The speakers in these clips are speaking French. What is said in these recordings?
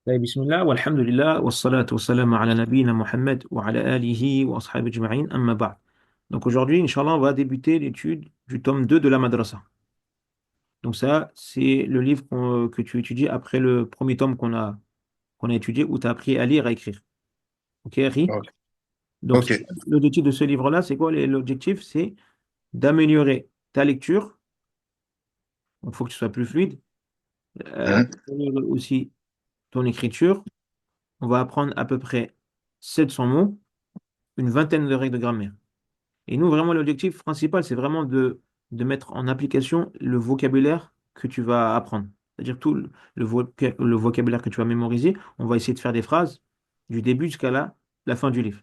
طيب، بسم الله والحمد لله والصلاة والسلام على نبينا Mohammed wa ala alihi wa ashabi ajma'in amma ba'd. Donc aujourd'hui, Inch'Allah, on va débuter l'étude du tome 2 de la Madrasa. Donc ça, c'est le livre que tu étudies après le premier tome qu'on a étudié où tu as appris à lire et à écrire. Ok, Harry? Ok. Donc Ok. l'objectif de ce livre-là, c'est quoi? L'objectif, c'est d'améliorer ta lecture. Donc il faut que tu sois plus fluide. Mhm. D'améliorer aussi ton écriture. On va apprendre à peu près 700 mots, une vingtaine de règles de grammaire. Et nous, vraiment, l'objectif principal, c'est vraiment de mettre en application le vocabulaire que tu vas apprendre. C'est-à-dire tout le vocabulaire que tu vas mémoriser, on va essayer de faire des phrases du début jusqu'à la fin du livre.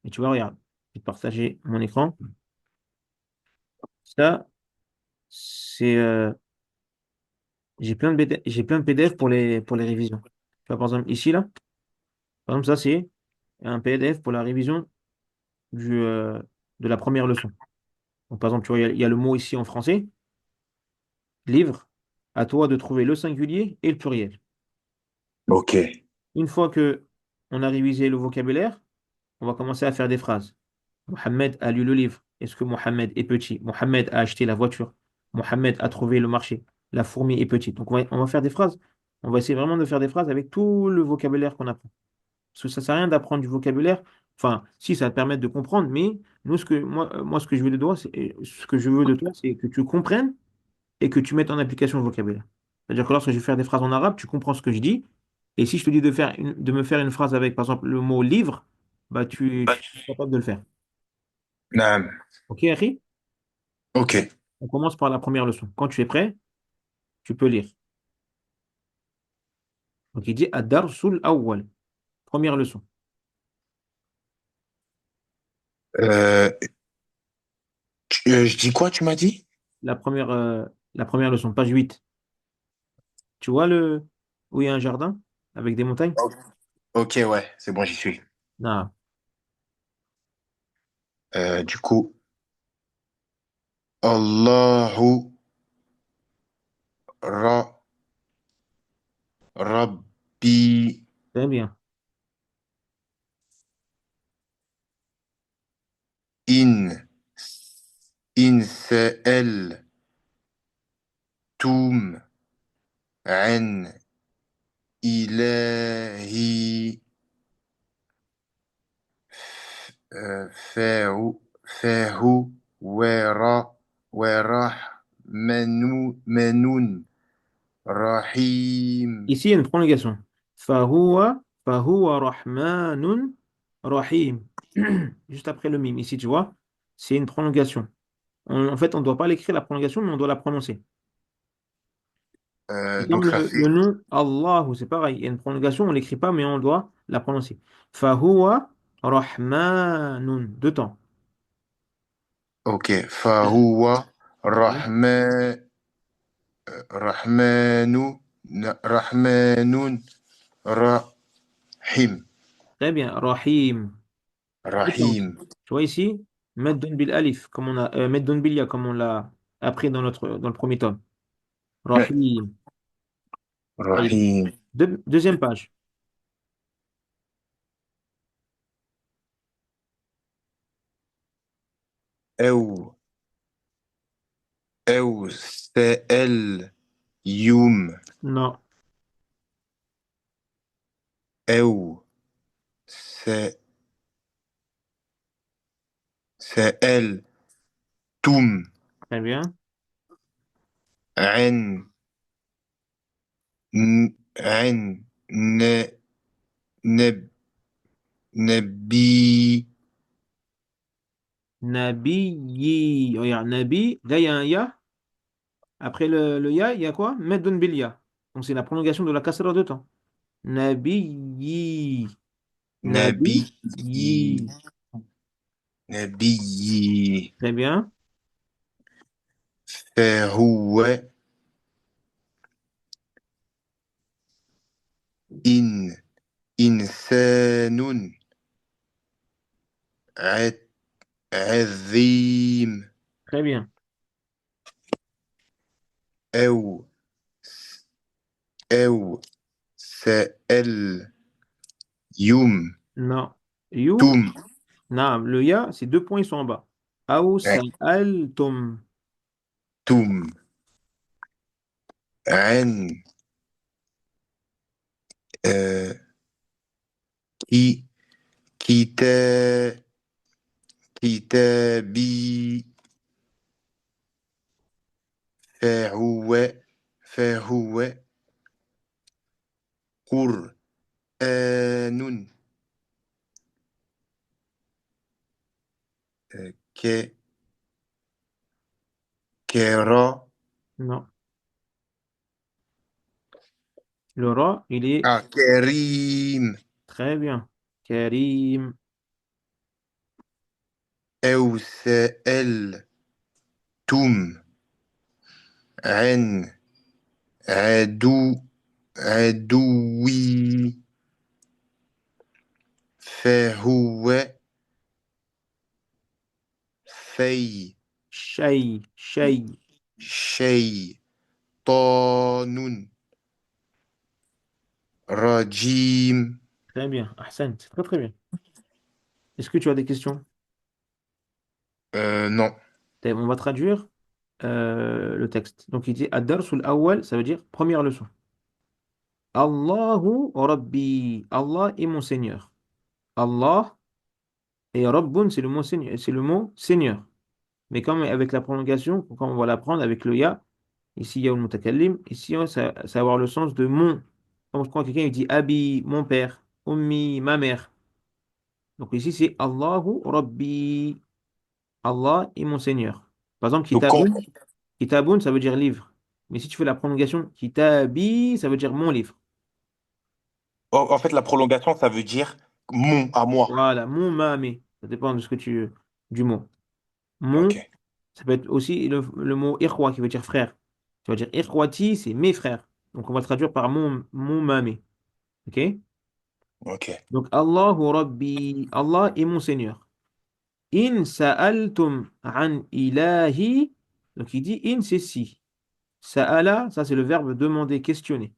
Et tu vois, regarde, je vais te partager mon écran. Ça, c'est, j'ai plein de PDF pour les révisions. Tu vois, par exemple, ici, là, par exemple, ça, c'est un PDF pour la révision du, euh, de la première leçon. Donc, par exemple, tu vois, il y a le mot ici en français. Livre, à toi de trouver le singulier et le pluriel. Ok. Une fois que on a révisé le vocabulaire, on va commencer à faire des phrases. Mohamed a lu le livre. Est-ce que Mohamed est petit? Mohamed a acheté la voiture. Mohamed a trouvé le marché. La fourmi est petite. Donc on va faire des phrases. On va essayer vraiment de faire des phrases avec tout le vocabulaire qu'on apprend. Parce que ça sert à rien d'apprendre du vocabulaire. Enfin, si ça va te permettre de comprendre, mais nous, moi, ce que je veux de toi, c'est que tu comprennes et que tu mettes en application le vocabulaire. C'est-à-dire que lorsque je vais faire des phrases en arabe, tu comprends ce que je dis. Et si je te dis de me faire une phrase avec, par exemple, le mot livre, bah tu es capable de le faire. Naam. Ok, Harry? Ok. On commence par la première leçon. Quand tu es prêt, tu peux lire. Donc il dit Ad-Darsul Awwal. Première leçon. Euh, je dis quoi, tu m'as dit? La première, euh, la première leçon, page 8. Tu vois où il y a un jardin avec des montagnes? Ok, ok, ouais, c'est bon, j'y suis. Non. Du coup, Allahu Ra Rabbi Très bien. in Sa'altum an ilahi fahu fahu wara manun rahim. Ici, il y a une prolongation. Fahuwa Rahmanun Rahim. Juste après le mime. Ici, tu vois, c'est une prolongation. En fait, on ne doit pas l'écrire la prolongation, mais on doit la prononcer. Et comme Donc ça fait le nom Allahu, c'est pareil. Il y a une prolongation, on ne l'écrit pas, mais on doit la prononcer. Fahuwa Rahmanun. Deux temps. ok. Fahuwa Ok. rahma rahmanu rahmanun rahim Très bien. Rahim. Deux temps aussi. rahim Tu vois ici, Maddun bil alif, Maddun bil ya, comme on l'a appris dans le premier tome. Rahim. Taïb. rahim Deuxième page. أو أو سأل يوم Non, أو س- سألتم très bien. عن عن نب نبي Nabi, regarde, Nabi, là il y a un ya. Après le ya, il y a quoi? Medun bil ya. Donc c'est la prolongation de la kasra de temps. Nabi, نبي Nabi, yi. نبي Très bien. فهو إن إنسان ع- عظيم Très bien. أو أو سأل يوم Non. You, توم. non, le ya, c'est deux points, ils sont en bas. Aou Ouais, sa'altum. توم. عن آه، كي كتا كتابي فهو فهو قرآن ك كرا Non. Le ra, il est كريم très bien. Karim. أو سألتم عن عدو عدوي فهو في Shay. شيطان رجيم. Très bien. Ahsan, c'est très très bien. Est-ce que tu as des questions? Non. On va traduire le texte. Donc il dit Ad-darsul awwal, ça veut dire première leçon. Allahu Rabbi. Allah est mon Seigneur. Allah et Rabbun, c'est le mot Seigneur. Mais comme avec la prolongation, comme on va l'apprendre avec le ya, ici il y a le mutakallim, ici ça va avoir le sens de mon. Donc quand quelqu'un il dit Abi, mon père, Ummi, ma mère. Donc ici c'est Allahu Rabbi. Allah est mon Seigneur. Par exemple, Donc, quand- Kitabun, Kitabun, ça veut dire livre. Mais si tu fais la prolongation, Kitabi, ça veut dire mon livre. en fait, la prolongation, ça veut dire mon à moi. Voilà, mon mame. Ça dépend de ce que du mot. Ok, Mon, ça peut être aussi le mot ikhwa qui veut dire frère. Tu vas dire ikhwati, c'est mes frères. Donc on va traduire par mon mame. Ok? ok. Donc Allahu Rabbi, Allah est mon Seigneur. In sa'altum an ilahi. Donc il dit in, c'est si. Sa'ala, ça c'est le verbe demander, questionner.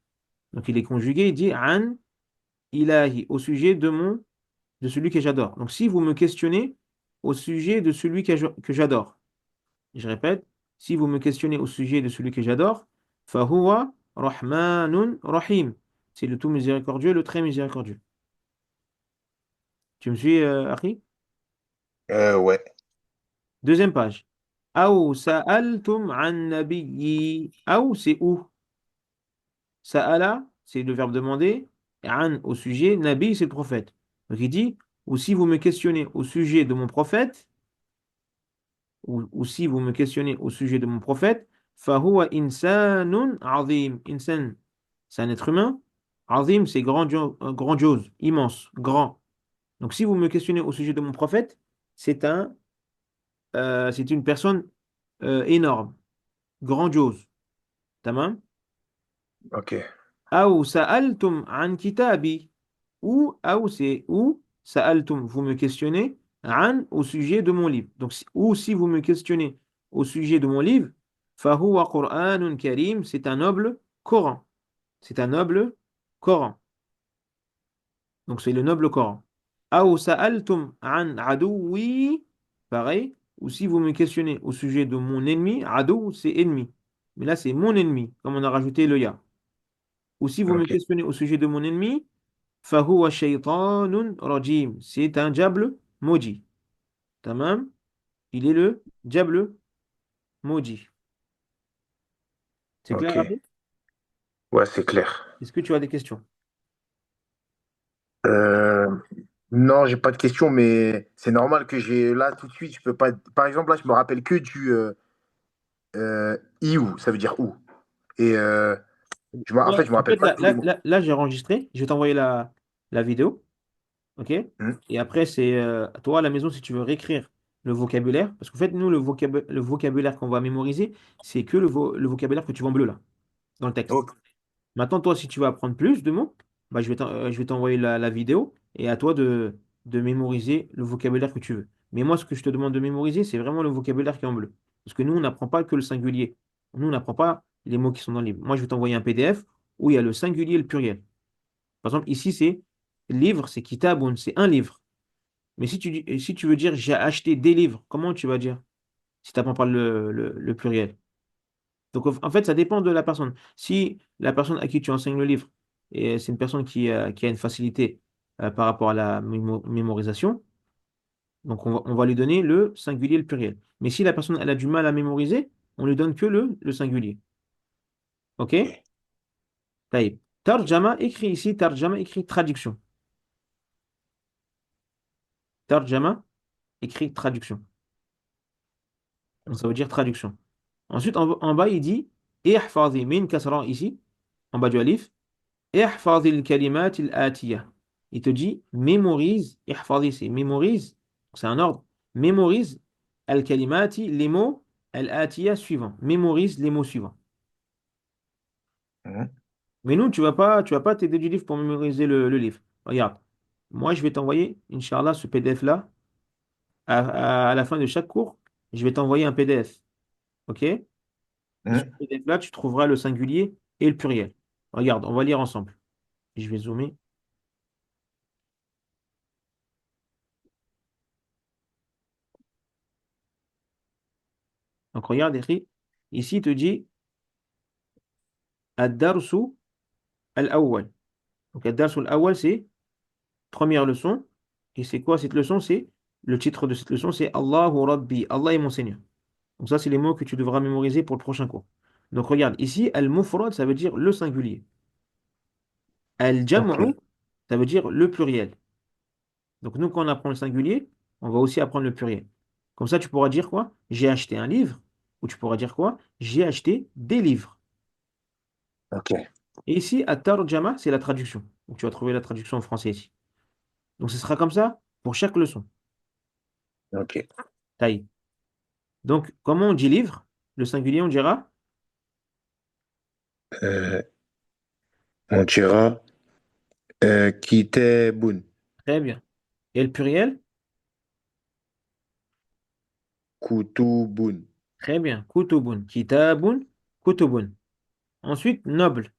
Donc il est conjugué, il dit an ilahi, au sujet de celui que j'adore. Donc si vous me questionnez au sujet de celui que j'adore, je répète, si vous me questionnez au sujet de celui que j'adore, fahuwa rahmanun rahim. C'est le tout miséricordieux, le très miséricordieux. Tu me suis, Akhi? Ouais. Deuxième page. Aou sa'altum an nabiyyi. Aou, c'est où? Sa'ala, c'est le verbe demander. An, au sujet. Nabi, c'est le prophète. Donc il dit, ou si vous me questionnez au sujet de mon prophète, ou si vous me questionnez au sujet de mon prophète, fahuwa insanun azim. Insan, c'est un être humain. Azim, c'est grandiose, immense, grand. Donc si vous me questionnez au sujet de mon prophète, c'est c'est une personne énorme, grandiose. Tamam? Ok, Aou sa'altum an kitabi. Ou c'est ou sa'altum, vous me questionnez an au sujet de mon livre. Donc, ou si vous me questionnez au sujet de mon livre, fahuwa Qur'anun karim, c'est un noble Coran. C'est un noble Coran. Donc, c'est le noble Coran. Aou sa'altum an aduwi, pareil. Ou si vous me questionnez au sujet de mon ennemi, adou, c'est ennemi. Mais là, c'est mon ennemi, comme on a rajouté le ya. Ou si vous me ok, questionnez au sujet de mon ennemi, fahuwa shaytanun rajim. C'est un diable maudit. Tamam? Il est le diable maudit. C'est clair, ok. Raphaël? Ouais, c'est clair. Est-ce que tu as des questions? Euh, non, j'ai pas de question, mais c'est normal que j'ai là tout de suite, je peux pas. Par exemple, là, je me rappelle que du iou, ça veut dire où. Et en fait, Ouais, je me en rappelle fait, pas de tous les mots. là, j'ai enregistré. Je vais t'envoyer la vidéo. OK? Hmm. Et après, c'est toi à la maison si tu veux réécrire le vocabulaire. Parce qu'en fait, nous, le vocabulaire qu'on va mémoriser, c'est que le vocabulaire que tu vois en bleu là, dans le texte. Ok, Maintenant, toi, si tu veux apprendre plus de mots, bah, je vais t'envoyer la vidéo et à toi de mémoriser le vocabulaire que tu veux. Mais moi, ce que je te demande de mémoriser, c'est vraiment le vocabulaire qui est en bleu. Parce que nous, on n'apprend pas que le singulier. Nous, on n'apprend pas les mots qui sont dans le livre. Moi, je vais t'envoyer un PDF où il y a le singulier et le pluriel. Par exemple, ici, c'est livre, c'est kitabun, c'est un livre. Mais si tu veux dire j'ai acheté des livres, comment tu vas dire si tu n'apprends pas le pluriel? Donc, en fait, ça dépend de la personne. Si la personne à qui tu enseignes le livre, et c'est une personne qui a une facilité par rapport à la mémorisation, donc on va lui donner le singulier et le pluriel. Mais si la personne elle a du mal à mémoriser, on lui donne que le singulier. OK? Taïb. Tarjama, écrit ici, tarjama, écrit traduction. Tarjama, écrit traduction. Donc, ça veut dire traduction. Ensuite, en bas, il dit, ihfazi min kasra ici, en bas du alif. احفظ الكلمات الآتية. Il te dit mémorise, ihfazi c'est mémorise, c'est un ordre. Mémorise al-kalimati, les mots al-atiya suivants. Mémorise les mots suivants. Mhm. Mais nous, tu vas pas t'aider du livre pour mémoriser le livre. Regarde, moi je vais t'envoyer, Inch'Allah, ce PDF-là à la fin de chaque cours. Je vais t'envoyer un PDF. OK? Et sur Mhm. ce PDF-là, tu trouveras le singulier et le pluriel. Regarde, on va lire ensemble. Je vais zoomer. Donc regarde, écrit. Ici, il te dit Ad-Darsu al-Awwal. Donc, Ad-Darsu al-Awwal, c'est première leçon. Et c'est quoi cette leçon? C'est le titre de cette leçon, c'est Allahu Rabbi. Allah est mon Seigneur. Donc, ça, c'est les mots que tu devras mémoriser pour le prochain cours. Donc, regarde, ici, al-Mufrad, ça veut dire le singulier. Ok, Al-Jam'u, ça veut dire le pluriel. Donc, nous, quand on apprend le singulier, on va aussi apprendre le pluriel. Comme ça, tu pourras dire quoi? J'ai acheté un livre. Ou tu pourras dire quoi? J'ai acheté des livres. ok, Et ici, at-Tarjama, c'est la traduction. Donc, tu vas trouver la traduction en français ici. Donc, ce sera comme ça pour chaque leçon. ok. Taille. Donc, comment on dit livre? Le singulier, on dira Euh, on dira kitabun, très bien. Et le pluriel? kutubun. Très bien. Kutubun. Kitabun. Kutubun. Ensuite, noble.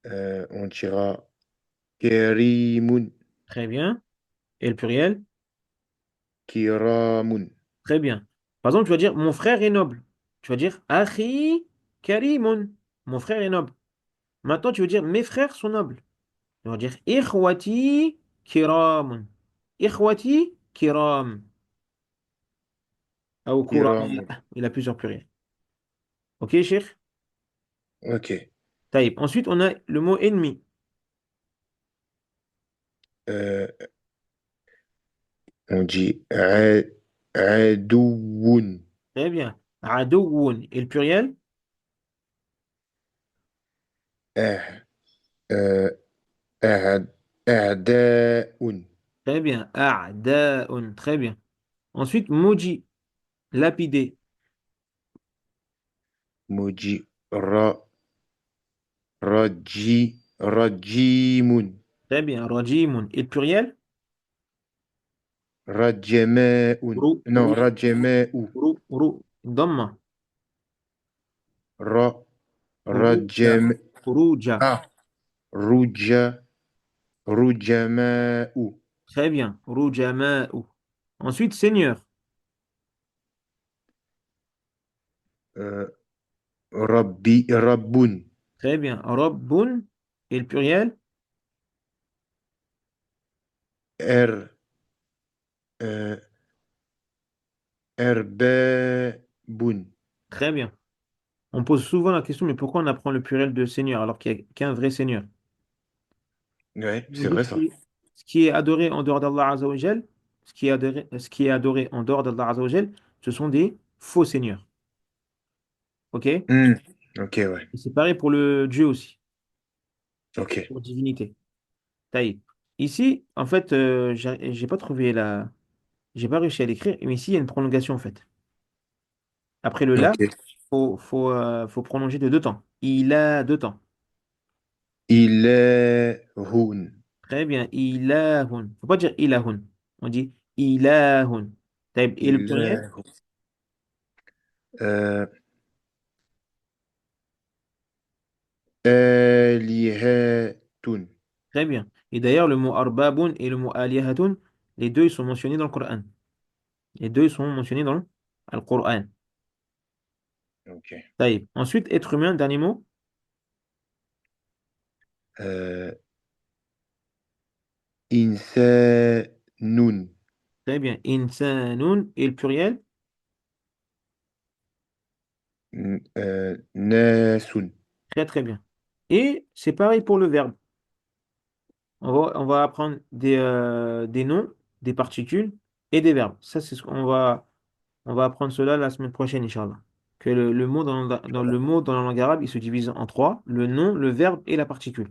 On dira kerimun, Très bien. Et le pluriel? kiramun, Très bien. Par exemple, tu vas dire mon frère est noble. Tu vas dire Akhi Karimun. Mon frère est noble. Maintenant, tu veux dire mes frères sont nobles. Tu vas dire Ikhwati Kiramun. Ikhwati Kiram. Ou Kurama. kiramun. Il a plusieurs pluriels. Ok, cher? Ok. Taïb. Ensuite, on a le mot ennemi. Euh, on dit aduwun, Très bien. Adouun. Et le pluriel? ah, euh, ah- a'daun, Très bien. A'daun. Très bien. Ensuite, maudit. Lapidé. muji rajimun, Très bien. Rajimun. Et le pluriel? rajamaun. Rou, Non, rou, rajamau. rou. Damma. Ra, Ruja. rajem, Ruja. ah, ruja, rujamau. Très bien. Rujama'u. Ensuite, Seigneur. Euh, rabbun. Très bien. Rabbun. Et le pluriel? Er, euh, erbabun. Très bien. On pose souvent la question, mais pourquoi on apprend le pluriel de Seigneur alors qu'il n'y a qu'un vrai Seigneur? Ouais, On c'est dit vrai ça. ce qui est adoré en dehors d'Allah Azzawajal, ce qui est adoré en dehors d'Allah Azzawajal, ce sont des faux seigneurs. OK? Et Hmm. Ok, ouais. c'est pareil pour le Dieu aussi, Ok. pour divinité. Taïb. Ici, en fait, j'ai pas trouvé j'ai pas réussi à l'écrire, mais ici, il y a une prolongation en fait. Après le là, Ok. faut prolonger de deux temps. Il a deux temps. Ilahun. Très bien. Ilahun. Faut pas dire ilahun. On dit ilahun. Taïb. Et le pluriel? Ilahu. Euh, Très bien. Et d'ailleurs, le mot arbabun et le mot alihatun, les deux, ils sont mentionnés dans le Coran. Les deux, ils sont mentionnés dans le Coran. Ok. Taïb. Ensuite, être humain, dernier mot. Euh, Insenun. Très bien. Insanun et le pluriel. Nesun. Très, très bien. Et c'est pareil pour le verbe. On va apprendre des noms, des particules et des verbes. Ça, c'est ce qu'on va, on va apprendre cela la semaine prochaine, Inch'Allah. Que le mot dans le mot dans la langue arabe, il se divise en trois, le nom, le verbe et la particule.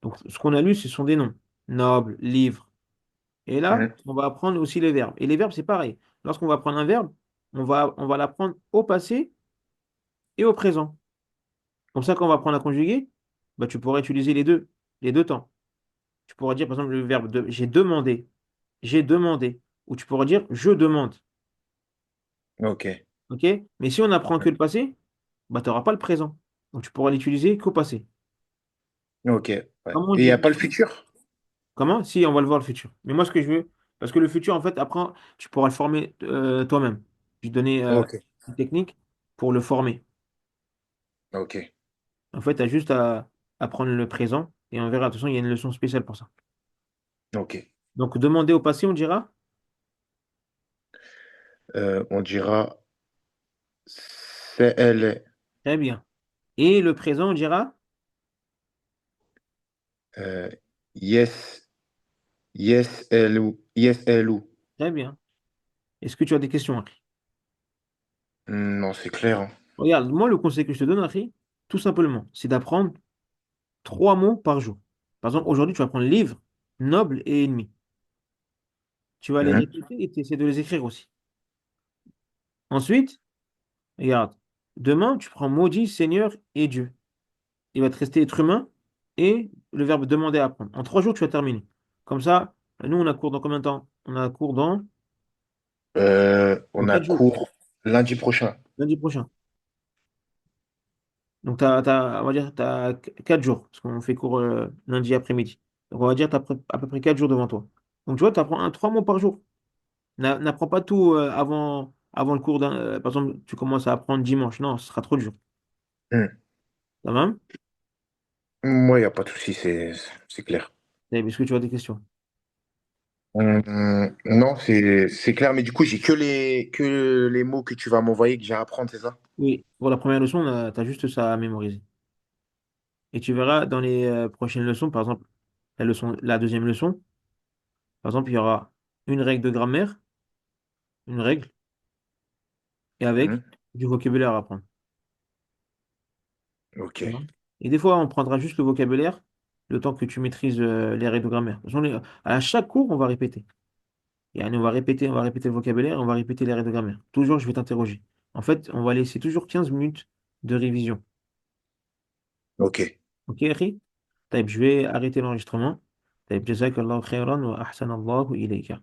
Donc, ce qu'on a lu, ce sont des noms. Noble, livre. Et là, Mhm. on va apprendre aussi les verbes. Et les verbes, c'est pareil. Lorsqu'on va apprendre un verbe, on va l'apprendre au passé et au présent. Comme ça, quand on va apprendre à conjuguer, bah, tu pourras utiliser les deux temps. Tu pourras dire, par exemple, le verbe j'ai demandé. Ou tu pourras dire, je demande. Ok. OK? Mais si on n'apprend que le passé, bah, tu n'auras pas le présent. Donc, tu pourras l'utiliser qu'au passé. Ok. Ouais. Comment on Et il n'y dit? a pas le futur? Comment? Si, on va le voir le futur. Mais moi, ce que je veux, parce que le futur, en fait, après, tu pourras le former toi-même. Je vais te donner Ok. une technique pour le former. Ok. En fait, tu as juste à apprendre le présent et on verra. De toute façon, il y a une leçon spéciale pour ça. Ok. Donc, demander au passé, on dira On dira CL. très bien. Et le présent, on dira Euh, yes. Yes, Elou. Yes, Elou. très bien. Est-ce que tu as des questions, Henri? Non, c'est clair, hein. Regarde, moi, le conseil que je te donne, Henri, tout simplement, c'est d'apprendre trois mots par jour. Par exemple, aujourd'hui, tu vas prendre livre, noble et ennemi. Tu vas les Mhm. répéter et tu essaies de les écrire aussi. Ensuite, regarde, demain, tu prends maudit, Seigneur et Dieu. Il va te rester être humain et le verbe demander à apprendre. En 3 jours, tu vas terminer. Comme ça, nous, on a cours dans combien de temps? On a cours dans On a 4 jours, cours lundi prochain. lundi prochain. Donc, on va dire tu as 4 jours, parce qu'on fait cours lundi après-midi. Donc, on va dire que tu as à peu près 4 jours devant toi. Donc, tu vois, tu apprends 3 mots par jour. N'apprends pas tout avant le cours par exemple, tu commences à apprendre dimanche. Non, ce sera trop dur. Hmm. Ça va? Moi, il n'y a pas de souci, c'est clair. Est-ce que tu as des questions? Non, c'est clair, mais du coup, j'ai que les mots que tu vas m'envoyer que j'ai à apprendre, c'est ça? Oui, pour la première leçon, tu as juste ça à mémoriser. Et tu verras dans les prochaines leçons, par exemple, la deuxième leçon, par exemple, il y aura une règle de grammaire, une règle, et avec Hmm. du vocabulaire à apprendre. Ok, Ça va. Et des fois, on prendra juste le vocabulaire, le temps que tu maîtrises les règles de grammaire. De toute façon, à chaque cours, on va répéter. Et on va répéter le vocabulaire, on va répéter les règles de grammaire. Toujours, je vais t'interroger. En fait, on va laisser toujours 15 minutes de révision. ok. Ok, Akhi? طيب, je vais arrêter l'enregistrement. طيب, جزاك الله خيرا وأحسن الله إليك.